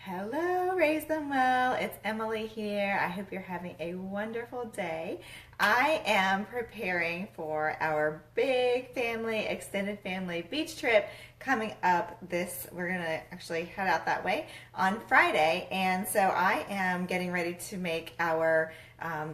Hello, Raise Them Well. It's Emily here. I hope you're having a wonderful day. I am preparing for our big family, extended family beach trip coming up we're going to actually head out that way on Friday. And so I am getting ready to make our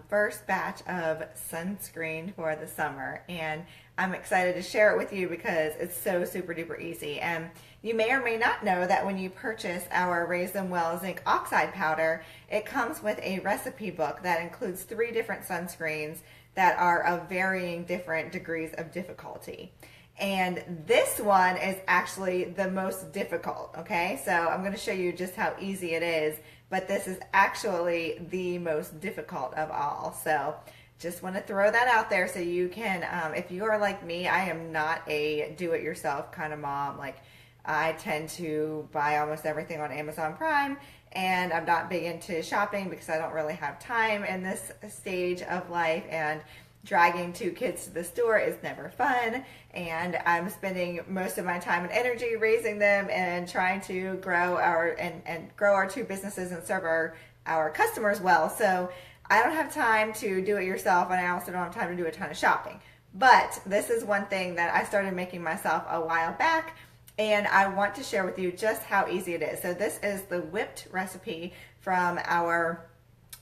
first batch of sunscreen for the summer. And I'm excited to share it with you because it's so super duper easy. And you may or may not know that when you purchase our Raise Them Well Zinc Oxide powder, it comes with a recipe book that includes 3 different sunscreens that are of varying different degrees of difficulty. And this one is actually the most difficult, okay? So I'm going to show you just how easy it is, but this is actually the most difficult of all. So just want to throw that out there so you can, if you are like me, I am not a do-it-yourself kind of mom. Like, I tend to buy almost everything on Amazon Prime, and I'm not big into shopping because I don't really have time in this stage of life, and dragging 2 kids to the store is never fun, and I'm spending most of my time and energy raising them and trying to grow our 2 businesses and serve our customers well. So I don't have time to do it yourself, and I also don't have time to do a ton of shopping. But this is one thing that I started making myself a while back, and I want to share with you just how easy it is. So this is the whipped recipe from our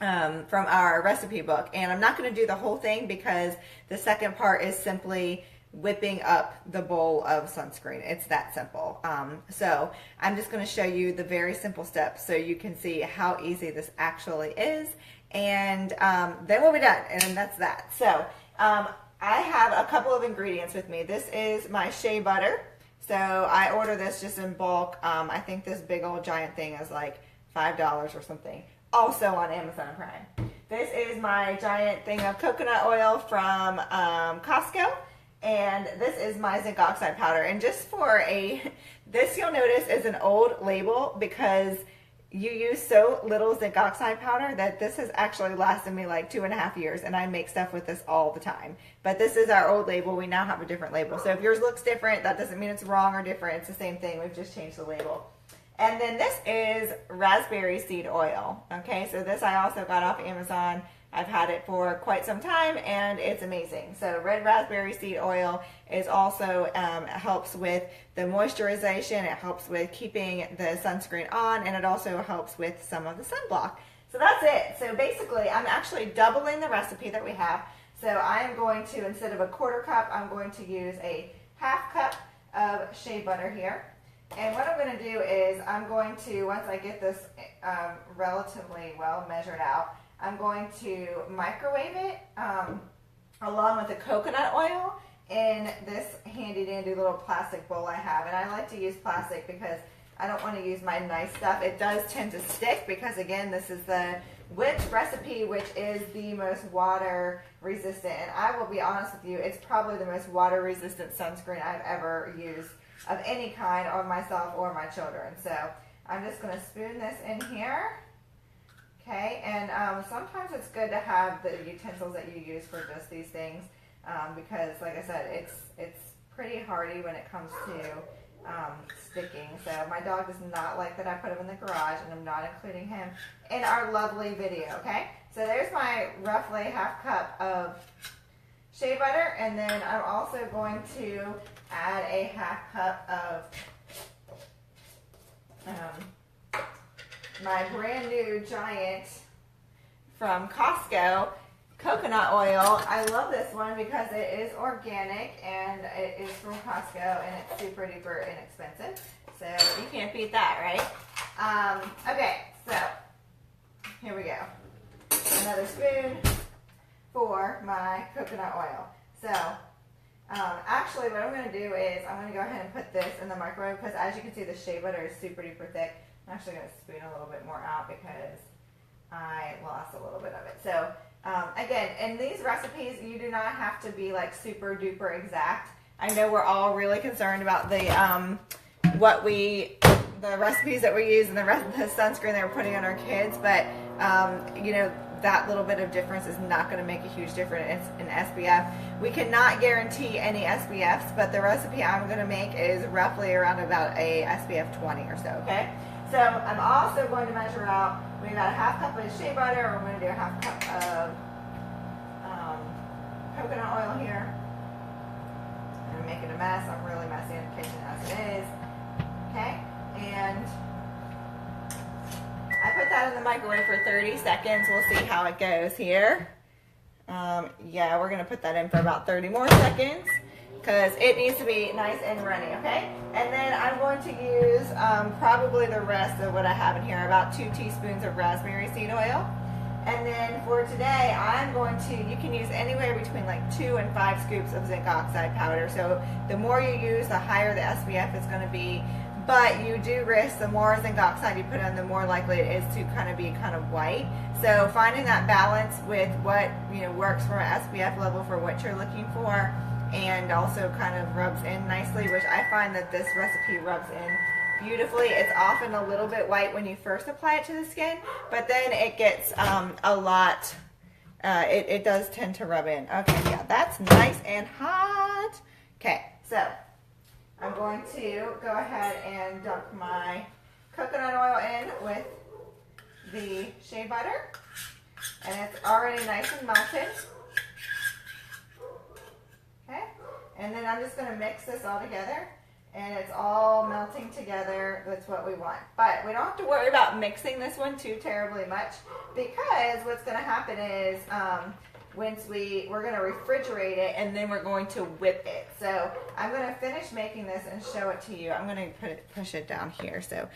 recipe book, and I'm not going to do the whole thing because the second part is simply whipping up the bowl of sunscreen. It's that simple. So I'm just going to show you the very simple steps so you can see how easy this actually is, and then we'll be done, and that's that. So I have a couple of ingredients with me. This is my shea butter. So I order this just in bulk. I think this big old giant thing is like $5 or something. Also on Amazon Prime. This is my giant thing of coconut oil from Costco. And this is my zinc oxide powder. And just for this you'll notice is an old label because you use so little zinc oxide powder that this has actually lasted me like 2.5 years, and I make stuff with this all the time. But this is our old label. We now have a different label. So if yours looks different, that doesn't mean it's wrong or different. It's the same thing. We've just changed the label. And then this is raspberry seed oil. Okay, so this I also got off Amazon. I've had it for quite some time, and it's amazing. So red raspberry seed oil is also helps with the moisturization. It helps with keeping the sunscreen on, and it also helps with some of the sunblock. So that's it. So basically, I'm actually doubling the recipe that we have. So I am going to, instead of a 1/4 cup, I'm going to use a 1/2 cup of shea butter here. And what I'm going to do is I'm going to, once I get this relatively well measured out, I'm going to microwave it along with the coconut oil in this handy dandy little plastic bowl I have. And I like to use plastic because I don't want to use my nice stuff. It does tend to stick because, again, this is the whipped recipe, which is the most water resistant. And I will be honest with you, it's probably the most water resistant sunscreen I've ever used of any kind on myself or my children. So I'm just going to spoon this in here. Okay, and sometimes it's good to have the utensils that you use for just these things because, like I said, it's pretty hardy when it comes to sticking. So my dog does not like that I put him in the garage, and I'm not including him in our lovely video, okay? So there's my roughly 1/2 cup of shea butter, and then I'm also going to add a 1/2 cup of my brand new giant from Costco coconut oil. I love this one because it is organic and it is from Costco, and it's super duper inexpensive. So you can't beat that, right? Okay, so here we go. Another spoon for my coconut oil. So actually what I'm going to do is I'm going to go ahead and put this in the microwave because, as you can see, the shea butter is super duper thick. I'm actually going to spoon a little bit more out because I lost a little bit of it. So again, in these recipes, you do not have to be like super duper exact. I know we're all really concerned about the recipes that we use and the sunscreen that we're putting on our kids, but you know, that little bit of difference is not going to make a huge difference in SPF. We cannot guarantee any SPFs, but the recipe I'm going to make is roughly around about a SPF 20 or so, okay? So I'm also going to measure out, we got a half cup of shea butter, or we're going to do a half cup of coconut oil here. I'm making a mess. I'm really messy in the kitchen as it is. Okay, and I put that in the microwave for 30 seconds. We'll see how it goes here. Yeah, we're going to put that in for about 30 more seconds because it needs to be nice and runny, okay? And then I'm going to use probably the rest of what I have in here, about 2 teaspoons of raspberry seed oil. And then for today, I'm going to, you can use anywhere between like 2 and 5 scoops of zinc oxide powder. So the more you use, the higher the SPF is going to be. But you do risk, the more zinc oxide you put on, the more likely it is to kind of be kind of white. So finding that balance with what, you know, works for an SPF level for what you're looking for, and also kind of rubs in nicely, which I find that this recipe rubs in beautifully. It's often a little bit white when you first apply it to the skin, but then it gets a lot, it does tend to rub in. Okay, yeah, that's nice and hot. Okay, so I'm going to go ahead and dump my coconut oil in with the shea butter, and it's already nice and melted. Okay, and then I'm just going to mix this all together, and it's all melting together. That's what we want. But we don't have to worry about mixing this one too terribly much, because what's going to happen is once we're going to refrigerate it, and then we're going to whip it. So I'm going to finish making this and show it to you. I'm going to push it down here. So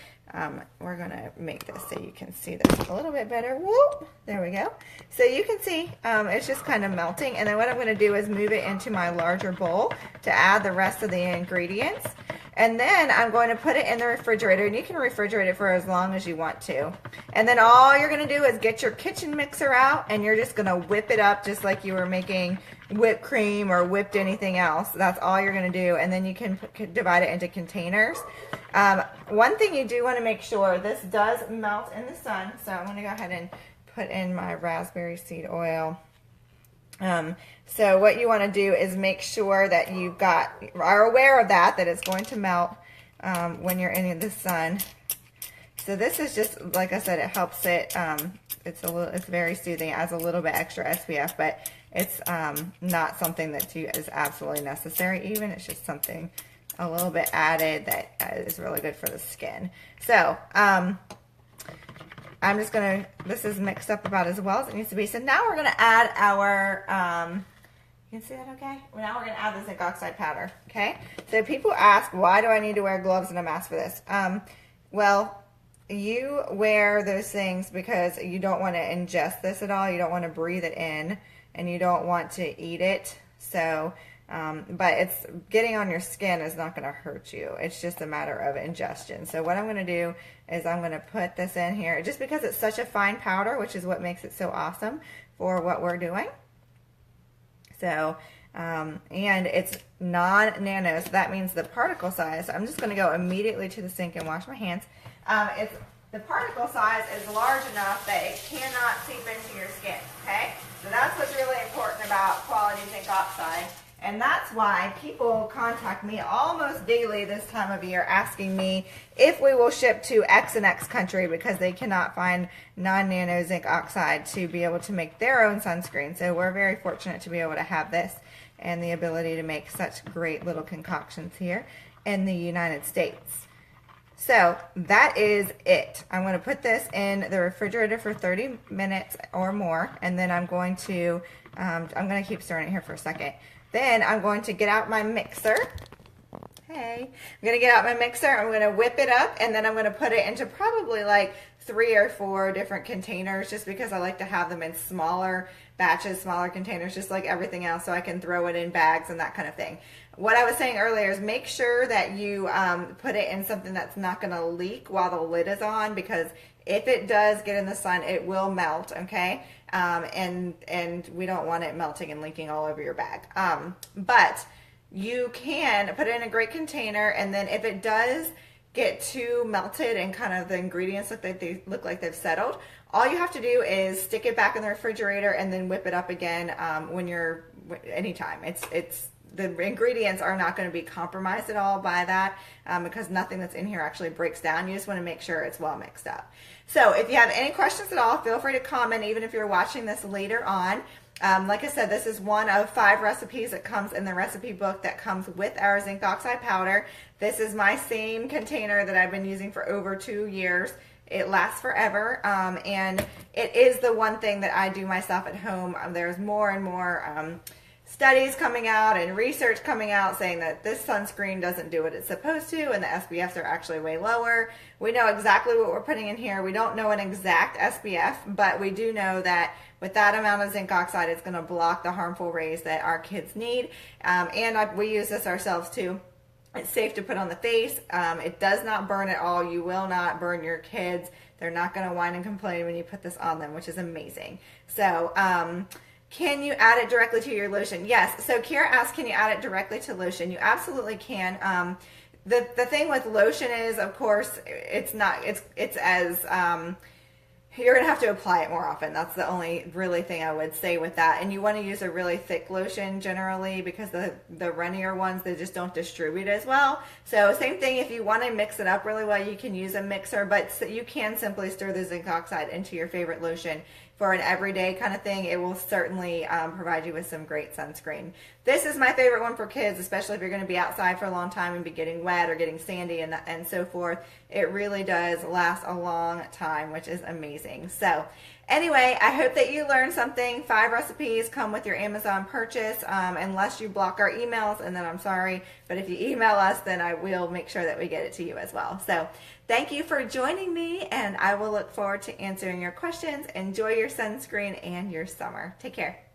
we're going to make this so you can see this a little bit better. Whoop, there we go. So you can see it's just kind of melting. And then what I'm going to do is move it into my larger bowl to add the rest of the ingredients. And then I'm going to put it in the refrigerator, and you can refrigerate it for as long as you want to. And then all you're going to do is get your kitchen mixer out, and you're just going to whip it up just like you were making whipped cream or whipped anything else. That's all you're going to do. And then you can divide it into containers. One thing you do want to make sure, this does melt in the sun. So I'm going to go ahead and put in my raspberry seed oil. So what you want to do is make sure that are aware of that it's going to melt when you're in the sun. So this is just, like I said, it helps it, it's very soothing. It adds a little bit extra SPF, but it's not something that is absolutely necessary even. It's just something a little bit added that is really good for the skin. So I'm just going to, this is mixed up about as well as it needs to be. So now we're going to add our, you can see that okay? Well, now we're going to add the zinc oxide powder, okay? So people ask, why do I need to wear gloves and a mask for this? Well, you wear those things because you don't want to ingest this at all. You don't want to breathe it in, and you don't want to eat it. So, but it's getting on your skin is not going to hurt you. It's just a matter of ingestion. So what I'm going to do is I'm going to put this in here just because it's such a fine powder, which is what makes it so awesome for what we're doing. So, and it's non-nano, so that means the particle size. I'm just going to go immediately to the sink and wash my hands. The particle size is large enough that it cannot seep into your skin, okay? So that's what's really important about quality zinc oxide. And that's why people contact me almost daily this time of year asking me if we will ship to X and X country because they cannot find non-nano zinc oxide to be able to make their own sunscreen. So we're very fortunate to be able to have this and the ability to make such great little concoctions here in the United States. So that is it. I'm going to put this in the refrigerator for 30 minutes or more, and then I'm going to keep stirring it here for a second. Then I'm going to get out my mixer. Hey, I'm going to get out my mixer. I'm going to whip it up, and then I'm going to put it into probably like 3 or 4 different containers, just because I like to have them in smaller batches, smaller containers, just like everything else, so I can throw it in bags and that kind of thing. What I was saying earlier is make sure that you put it in something that's not going to leak while the lid is on, because if it does get in the sun, it will melt, okay? And we don't want it melting and leaking all over your bag. But you can put it in a great container, and then if it does get too melted and kind of the ingredients look like they've settled, all you have to do is stick it back in the refrigerator and then whip it up again anytime. It's the ingredients are not going to be compromised at all by that, because nothing that's in here actually breaks down. You just want to make sure it's well mixed up. So if you have any questions at all, feel free to comment, even if you're watching this later on. Like I said, this is one of 5 recipes that comes in the recipe book that comes with our zinc oxide powder. This is my same container that I've been using for over 2 years. It lasts forever, and it is the one thing that I do myself at home. There's more and more studies coming out and research coming out saying that this sunscreen doesn't do what it's supposed to, and the SPFs are actually way lower. We know exactly what we're putting in here. We don't know an exact SPF, but we do know that with that amount of zinc oxide, it's going to block the harmful rays that our kids need. We use this ourselves too. It's safe to put on the face. It does not burn at all. You will not burn your kids. They're not going to whine and complain when you put this on them, which is amazing. So, can you add it directly to your lotion? Yes. So Kira asked, can you add it directly to lotion? You absolutely can. The thing with lotion is, of course, it's as you're going to have to apply it more often. That's the only really thing I would say with that. And you want to use a really thick lotion generally, because the runnier ones, they just don't distribute as well. So same thing, if you want to mix it up really well, you can use a mixer, but you can simply stir the zinc oxide into your favorite lotion. For an everyday kind of thing, it will certainly provide you with some great sunscreen. This is my favorite one for kids, especially if you're going to be outside for a long time and be getting wet or getting sandy and so forth. It really does last a long time, which is amazing. So anyway, I hope that you learned something. 5 recipes come with your Amazon purchase, unless you block our emails, and then I'm sorry. But if you email us, then I will make sure that we get it to you as well. So thank you for joining me, and I will look forward to answering your questions. Enjoy your sunscreen and your summer. Take care.